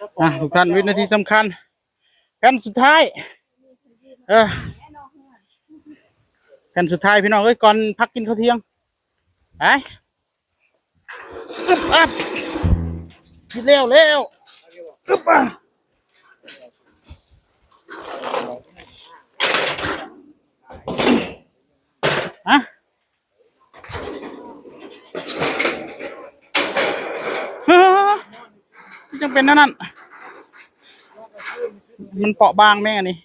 ทุกท่านวินาทีสำคัญแผ่นสุดท้ายแผ่นสุดท้ายพี่น้องเอ้ยก่อนพักกินข้าวเที่ยงไปอับกินเร็วฮะจังเป็นนั่นมันเปราะบางแม่งอันนี้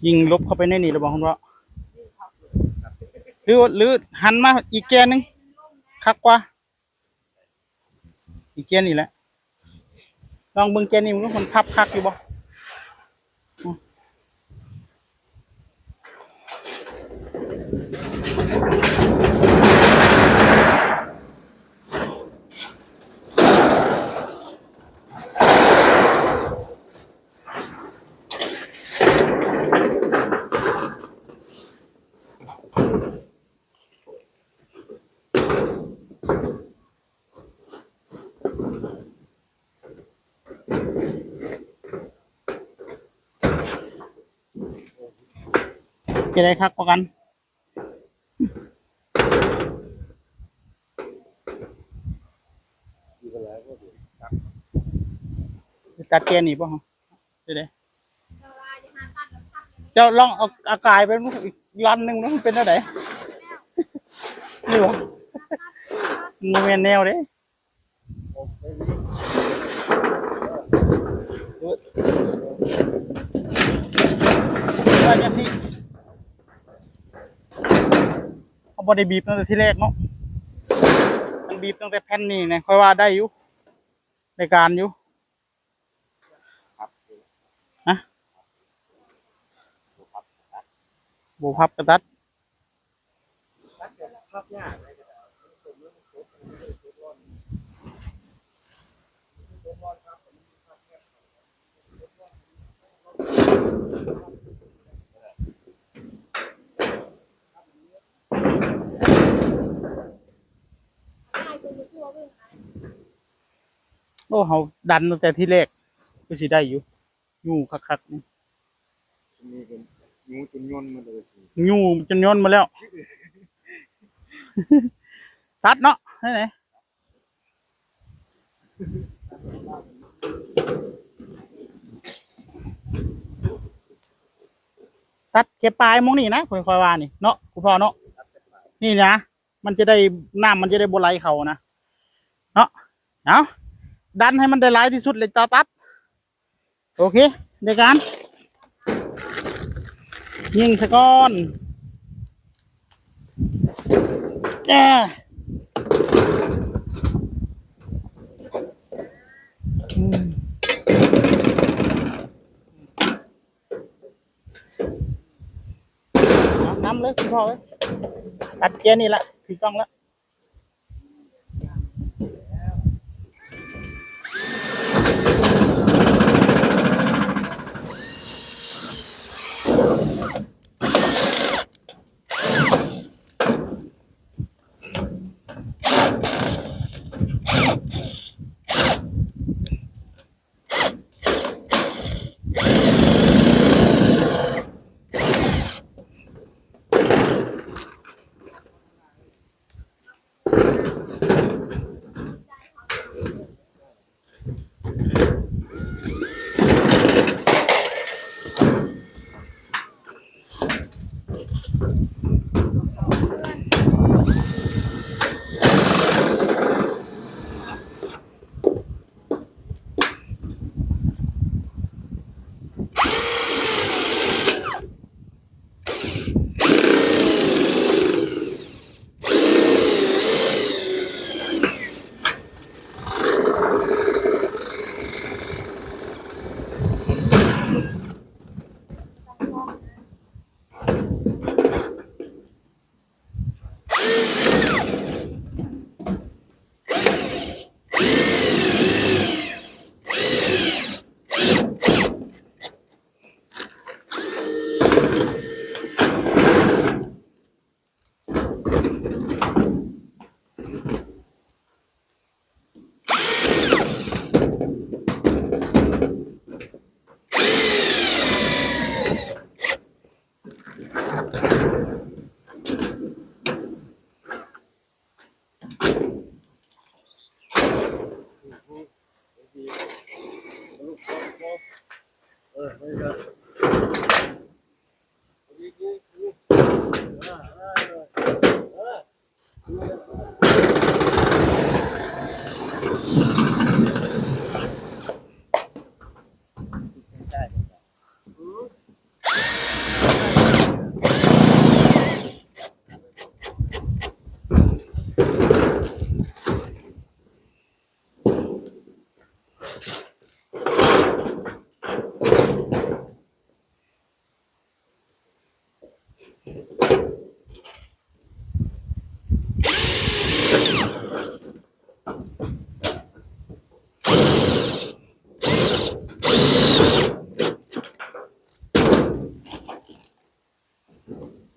ยิงลบเข้าไปในนี่ระวังคุณพ่อหรือหันมาอีกแกนนึงคักกว่าอีกแกนนี่แหละลองเบิ่งแกนนี่มันก็คนพับคักอยู่บ่จะได้คักกว่ากันตัดแกนนี่ป่ะฮะจะได้เจ้าลองเอาอากายไปอีกลันหนึ่งนะมันเป็นอะไรนี่วะงูแมนแนวเด้ว่าอย่างสิเขาบอได้บีบตั้งแต่ที่แรกเนาะมันบีบตั้งแต่แผ่นนี่นะค่อยว่าได้อยู่ในการอยู่ฮะโบพับกระตัดโอ้เขาดันตั้งแต่ที่แรกก็สิได้อยู่คักๆนี่งูจนย่นมาเลยงูจนย่นมาแล้วตัดเนาะไหนตัดแค่ปลายมองนี่นะค่อยๆว่านี่เนาะคุณพ่อเนาะนี่นะมันจะได้น้ำมันจะได้บไหลเขานะเนาะเอาดันให้มันได้หลายที่สุดเลยตัดโอเคในการยิงสะก้อนน้ำเลยคุณพ่อเลยตัดแกนี่แหละถูกต้องแล้ว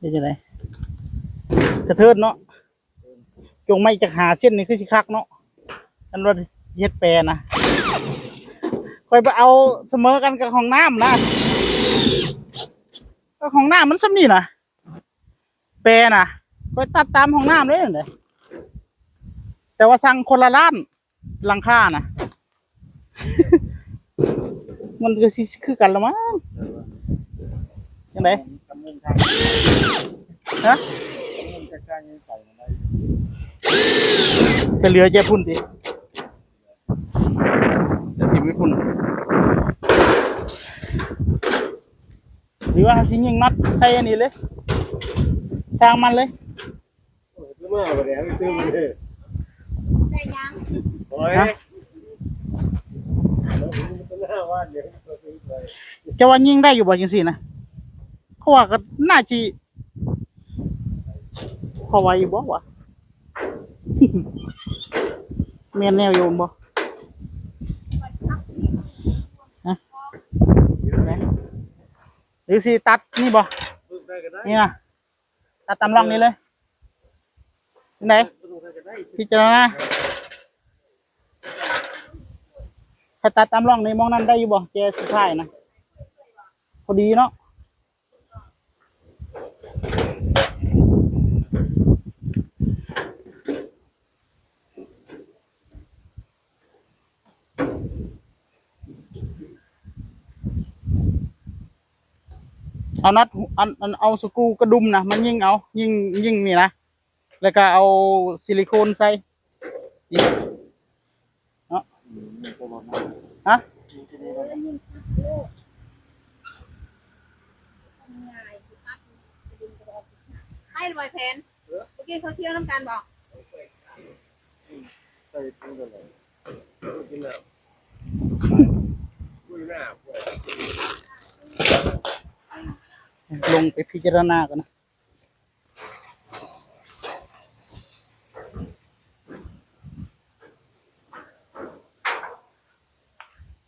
นี่จะไหนกระเทิดเนาะจงไม่จะหาเส้นนี่คือสิคักเนาะอันว่าเฮ็ดแปรนะค่อยไปเอาเสมอกันกับของน้ำนะก็ของน้ำมันซ้ำนี่นะแปรนะค่อยตัดตามของน้ำเลยเนี่ยแต่ว่าสั่งคนละล้านหลังคานะ มันก็สิคือกันละมั้งยังไงฮะจะเหลือเจ้าพุ่นดิจะทิมไม่พุ่นหรือว่าชิ้นยิงน็อตใส่อันนี้เลยสร้างมันเลยได้ยัง จะว่ายิงได้อยู่บ่จังซี่นะเขาว่าก็น่าจีพอไหวอยู่บ่วะ เมียนแนวโยมบ่ฮะหรือสิตัดนี่บ่นี่นะตัดตามร่องนี้เลยที่ไหนพิจารณาถ้าตัดตามร่องนี้มองนั้นได้อยู่บ่เจสุดท้ายนะพอดีเนาะเอาน็อตเอาสกรูกระดุมนะมันยิงเอายิงนี่นะแล้วก็เอาซิลิโคนใส่เนาะฮะ ให้บอยแพนเมื่อกี้เขาเที่ยวน้ำกันบอกลงไปพิจารณากันนะ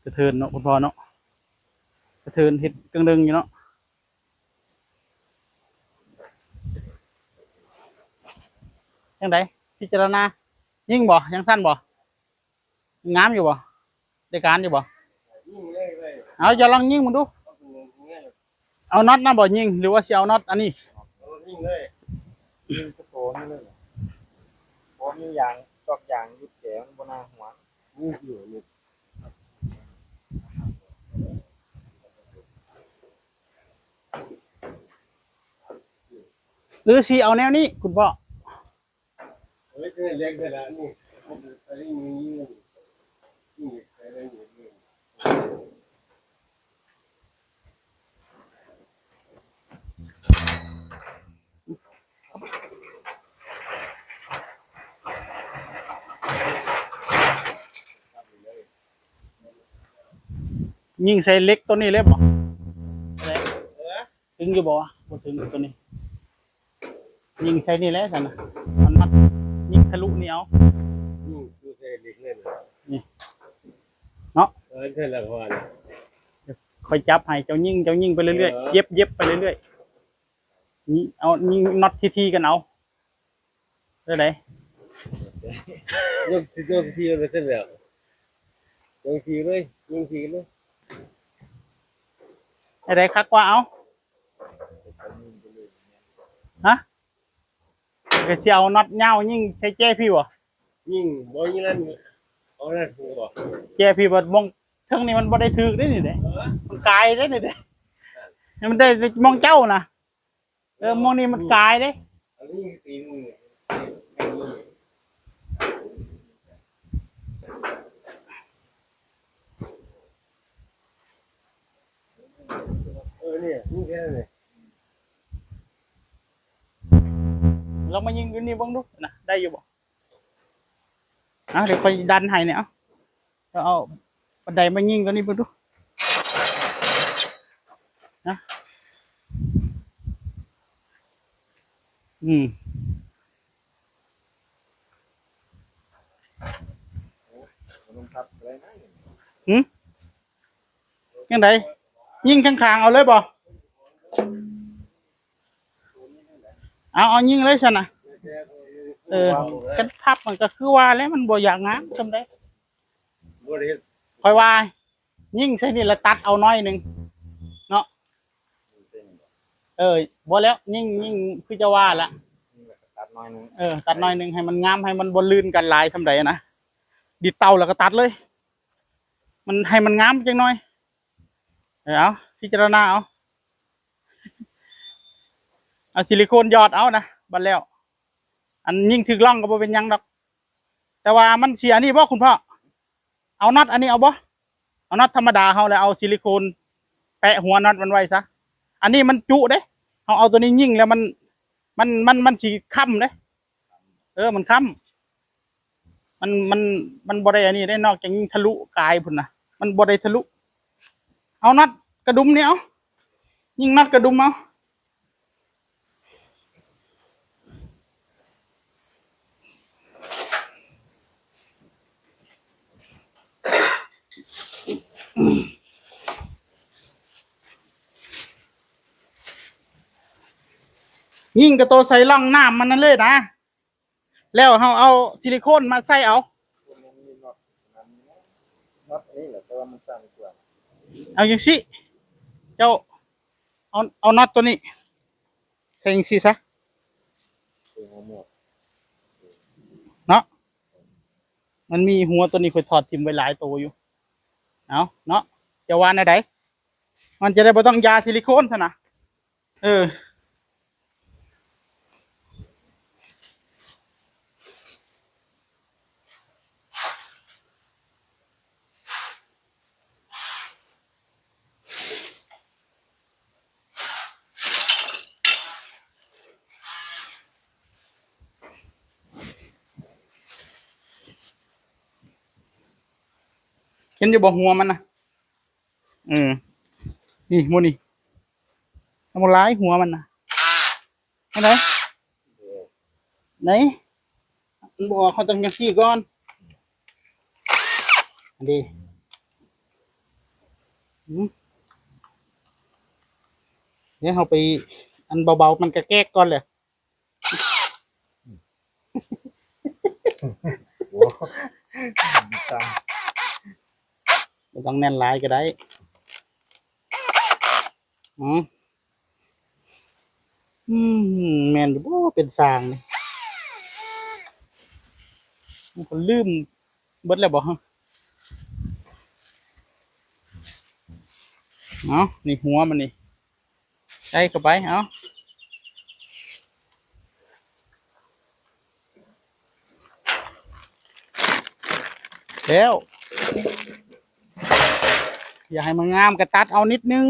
กระเทินเนาะคุณพ่อเนาะกระเทินเห็ดกึ่งดึงอยู่เนาะยังไงพิจารณายิ่งบ่ยังสั้นบ่งามอยู่บ่ได้การอยู่บ่เอาจะลองยิงมึงดูเอาน็อตนะบ่ยิงหรือว่าสิเอาน็อตอันนี้ยิงเลยยิงกระโถนเลยเพราะมียางตอกยางยุดแขนบนหน้าหัวนี่อยู่นี่หรือสิเอาแนวนี้คุณพ่อเล็กเล็กแต่ละนี่อะไรนี่นี่อะไรนี่ยิงใส่เล็กตัวนี้เลยบ่ถึงอยู่บ่บ่ถึงตัวนี้ยิงใส่นี่แหละสันนะมันมัดยิงทะลุนี่เอานี่ดูเล็กเล่นนี่เนาะใช่แล้วพอนะคอยจับให้เจ้ายิงไปเรื่อยๆเย็บไปเรื่อยๆนี่เอายิงน็อตทีกันเอาได้ไหนยกทีเลยเสร็จแล้วยกทีเลยยิงทีเลยอะไรคักว่าเอาฮะก็สิเอาน็อตยาวยิงใช้แจ้พี่บ่ยิงบ่ยิงนั่นเอานั่นถูกบ่แจ้พี่บ่มองเทิงนี่มันบ่ได้ถึกได้นี่เด้มันกายได้นี่เด้มันได้มองเจ้านะมองนี่มันกายเด้อันนี้ตีนเนี่ยนี่แค่นี้เรามายิงอยู่นี่บ้างดูนะได้อยู่บ่เดี๋ยวไปดันให้เนี่ยเอาบันไดมายิงตัวนี้บ้างดูนะยังไงยิงข้างๆเอาเลยบ่ เอายิงเลยฉันนะกันพับมันก็คือว่าแล้วมันบ่อยากงามจำได้คอยว่ายิงใช่นี่ละตัดเอาน้อยหนึ่งเนาะบ่แล้วยิงคือจะว่าละ ตัดน้อยนึง ตัดน้อยหนึ่งให้มันงามให้มันบนลื่นกันลายสำใดนะดิดเตาแล้วก็ตัดเลย มันให้มันงามจังหน่อยเอาพิจารณาเอาซิลิโคนหยอดเอานะบัดแล้ว อันยิ่งถึกล่องก็บ่เป็นหยังดอก แต่ว่ามันเสียนี่บ่คุณพ่อเอาน็อตอันนี้เอาบ่เอาน็อตธรรมดาเฮาแล้วเอาซิลิโคนแปะหัวน็อตมันไว้ซะอันนี้มันจุเด้เฮาเอาตัวนี้ยิ่งแล้วมันสิค้ำเด้มันค้ำมันบ่ได้อันนี้ได้นอกจากยิ่งทะลุกายพุ่นน่ะมันบ่ได้ทะลุเอาน็อตกระดุมนี่เอายิ่งน็อตกระดุมเอายิ่งกระโตใส่ร่องน้ำมันนั่นเลยนะแล้วเฮาเอาซิลิโคนมาใส่เอา น็อตนี่แหละแต่ว่ามันสั้นกว่า เอาอย่างสิเจ้าเอาน็อตตัวนี้ใส่อย่างสิซะเนาะมันมีหัวตัวนี้คอยถอดทิมไว้หลายตัวอยู่เอาเนาะจะวานอะไรมันจะได้บ่ต้องยาซิลิโคนซะนะเห็นอยู่บ่หัวมันนะนี่มูนี่ทำร้ายหัวมันนะไหนมันบอกเขาต้องยังซี่ก่อนอันนี้เดี๋ยวเขาไปอันเบาๆมันกระแกกก่อนเลย โอ้ตัง ไม่ต้องแน่นหลายก็ได้แมนอยู่บ่เป็นสร้างนี่มันก็ลืมเบิดแล้วบ่ฮะนี่หัวมันนี่ใส่เข้าไปแล้วอย่าให้มันงามก็ตัดเอานิดนึง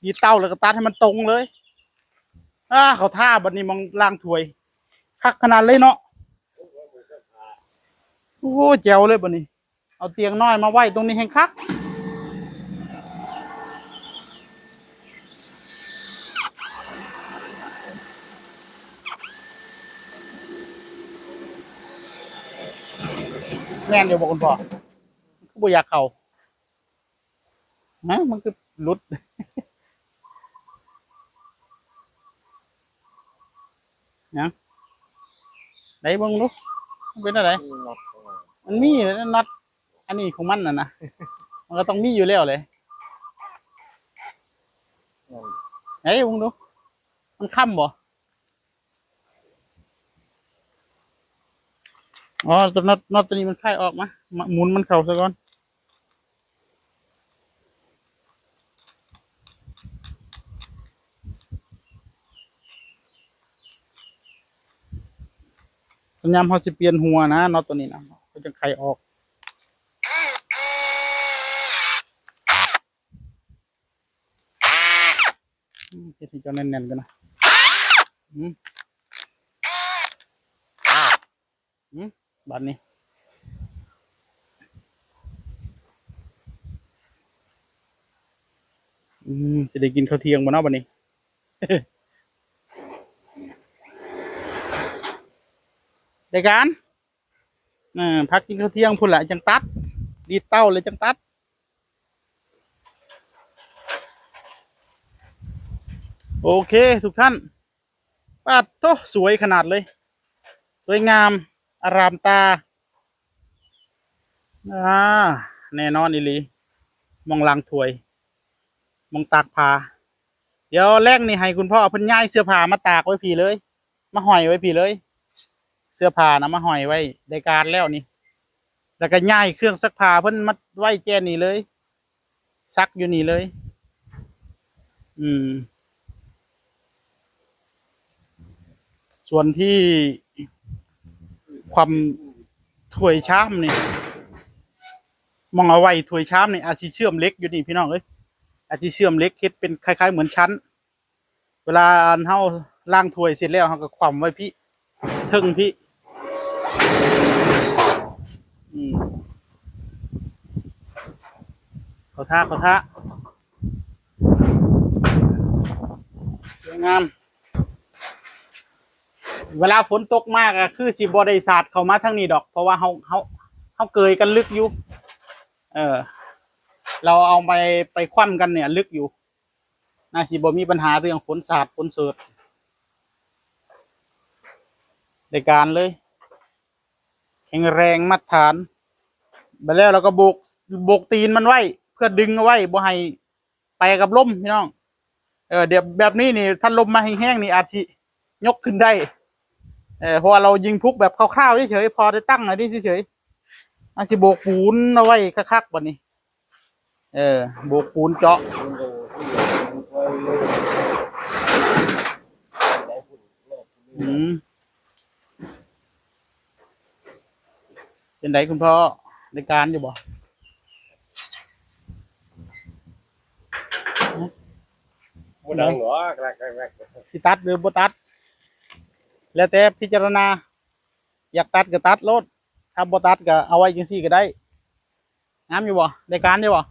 ดีเต้าแล้วก็ตัดให้มันตรงเลยเขาท่าบัดนี้มองล่างถวยคักขนาดเลยเนาะโอ้แจ๋วเลยบัดนี้เอาเตียงน้อยมาไว้ตรงนี้แห่งคักแม่นเดี๋ยวบอกคุณพ่อก็บ่อยากเข้ามันคือหลุดยังไหนเบิ่งดูเป็นอะไรมันมีเลยน็อตอันนี้ของมันนะมันก็ต้องมีอยู่แล้วเลยไหนเบิ่งดูมันค้ำบ่ตัวน็อตตัวนี้มันคลายออกมาหมุนมันเข้าซะก่อนพยายามเขาจะเปลี่ยนหัวนะน็อตตัวนี้นะเขาจะคลายออกเฮ็ดให้เจ้าแน่นๆกันนะบัดนี้จะได้กินข้าวเที่ยงบ่เนาะบัดนี้ ได้การพักกินข้าวเที่ยงพุ่นละจังตัดดีเต้าเลยจังตัดโอเคทุกท่าน ปาดโตสวยขนาดเลย สวยงาม อารามตาแน่นอนอีหลีมองลังถวยมองตากผ้าเดี๋ยวแรกนี่ให้คุณพ่อเพิ่นย้ายเสื้อผ้ามาตากไว้พี่เลย มาห้อยไว้พี่เลย เสื้อผ้านะมาห้อยไว้ได้การแล้วนี่แล้วก็ย้ายเครื่องซักผ้าเพิ่นมัดไว้แจ้นี่เลย ซักอยู่นี่เลย อืม ส่วนที่ความถ้วยชามนี่มองเอาไว้ถ้วยชามนี่อาจสิเชื่อมเหล็กอยู่นี่พี่น้องเอ้ยอาจสิเชื่อมเหล็กเฮ็ดเป็นคล้ายๆเหมือนชั้น เวลาอันเฮาล้างถ้วยเสร็จแล้วเฮาก็คว่ำไว้พี่เทิงพี่อืมเขาท่าสวยงาม เวลาฝนตกมากอะคือสิบ่ได้สาดเข้ามาทางนี้ดอก เพราะว่าเฮาเกยกันลึกอยู่ เออ เราเอาไปคว่ำกันเนี่ย ลึกอยู่น่าสิบ่มีปัญหาเรื่องฝนสาดฝนเสิร์ชในการเลยแข็งแรงมัดฐานไปแล้วเราก็โบกตีนมันไว้ เพื่อดึงเอาไว้บ่ให้ไปกับลมพี่น้องเดี๋ยวแบบนี้นี่ถ้าลมมาแห้งๆนี่อาจสิยกขึ้นได้เพราะว่าเรายิงพุกแบบคร่าวๆเฉยๆพอได้ตั้งอะไรเฉยๆอาจสิโบกปูนเอาไว้คักๆบัดนี้โบกปูนเจาะเป็นไงคุณพ่อในการอยู่บ่บ่ดังหรอกแรกสิตัดหรือบ่ตัด แล้วแต่พิจารณา อยากตัดก็ตัดโลดถ้าบ่ตัดก็เอาไว้จังซี่ก็ได้งามอยู่บ่ในการอยู่บ่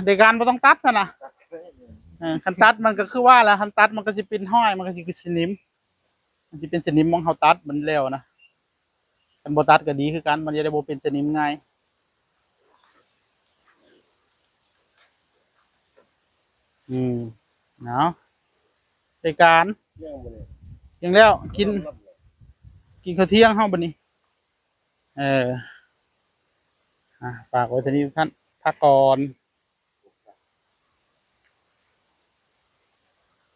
ในการบ่ต้องตัดนะคันตัดมันก็คือว่าล่ะคันตัดมันก็สิเป็นห้อยมันก็สิคือสนิมมันสิเป็นสนิมมองเฮาตัดมันแล้วนะคันบ่ตัดก็ดีคือกันมันจะได้บ่เป็นสนิมง่ายเนาะในการยังแล้วกินข้าวเที่ยงเฮาบัดนี้ฝากไว้เท่านี้ท่านพักก่อน